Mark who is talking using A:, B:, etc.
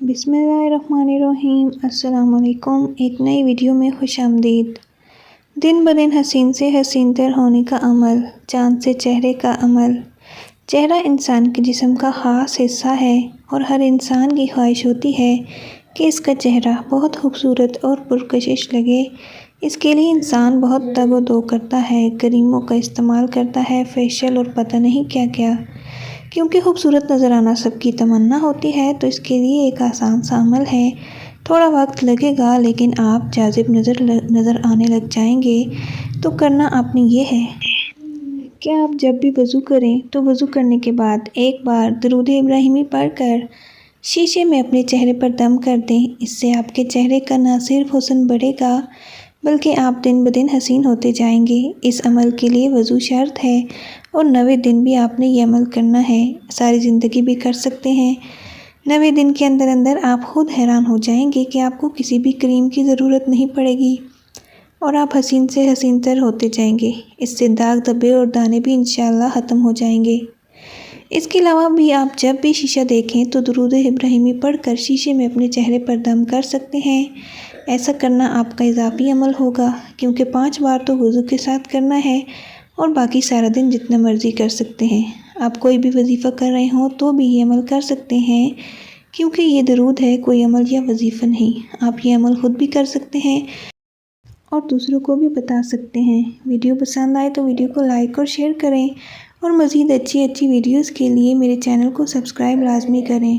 A: بسم اللہ الرحمن الرحیم۔ السلام علیکم۔ ایک نئی ویڈیو میں خوش آمدید۔ دن بدن حسین سے حسین تر ہونے کا عمل، چاند سے چہرے کا عمل۔ چہرہ انسان کے جسم کا خاص حصہ ہے اور ہر انسان کی خواہش ہوتی ہے کہ اس کا چہرہ بہت خوبصورت اور پرکشش لگے۔ اس کے لیے انسان بہت تگ و دو کرتا ہے، کریموں کا استعمال کرتا ہے، فیشیل اور پتہ نہیں کیا کیا۔ کیونکہ خوبصورت نظر آنا سب کی تمنا ہوتی ہے تو اس کے لیے ایک آسان سا عمل ہے۔ تھوڑا وقت لگے گا لیکن آپ جاذب نظر آنے لگ جائیں گے۔ تو کرنا آپ نے یہ ہے کہ آپ جب بھی وضو کریں تو وضو کرنے کے بعد ایک بار درود ابراہیمی پڑھ کر شیشے میں اپنے چہرے پر دم کر دیں۔ اس سے آپ کے چہرے کا نہ صرف حسن بڑھے گا بلکہ آپ دن بدن حسین ہوتے جائیں گے۔ اس عمل کے لیے وضو شرط ہے اور 90 دن بھی آپ نے یہ عمل کرنا ہے، ساری زندگی بھی کر سکتے ہیں۔ 90 دن کے اندر اندر آپ خود حیران ہو جائیں گے کہ آپ کو کسی بھی کریم کی ضرورت نہیں پڑے گی اور آپ حسین سے حسین تر ہوتے جائیں گے۔ اس سے داغ دھبے اور دانے بھی انشاءاللہ ختم ہو جائیں گے۔ اس کے علاوہ بھی آپ جب بھی شیشہ دیکھیں تو درود ابراہیمی پڑھ کر شیشے میں اپنے چہرے پر دم کر سکتے ہیں۔ ایسا کرنا آپ کا اضافی عمل ہوگا کیونکہ 5 بار تو وضو کے ساتھ کرنا ہے اور باقی سارا دن جتنا مرضی کر سکتے ہیں۔ آپ کوئی بھی وظیفہ کر رہے ہوں تو بھی یہ عمل کر سکتے ہیں کیونکہ یہ درود ہے، کوئی عمل یا وظیفہ نہیں۔ آپ یہ عمل خود بھی کر سکتے ہیں اور دوسروں کو بھی بتا سکتے ہیں۔ ویڈیو پسند آئے تو ویڈیو کو لائک اور شیئر کریں اور مزید اچھی ویڈیوز کے لیے میرے چینل کو سبسکرائب لازمی کریں۔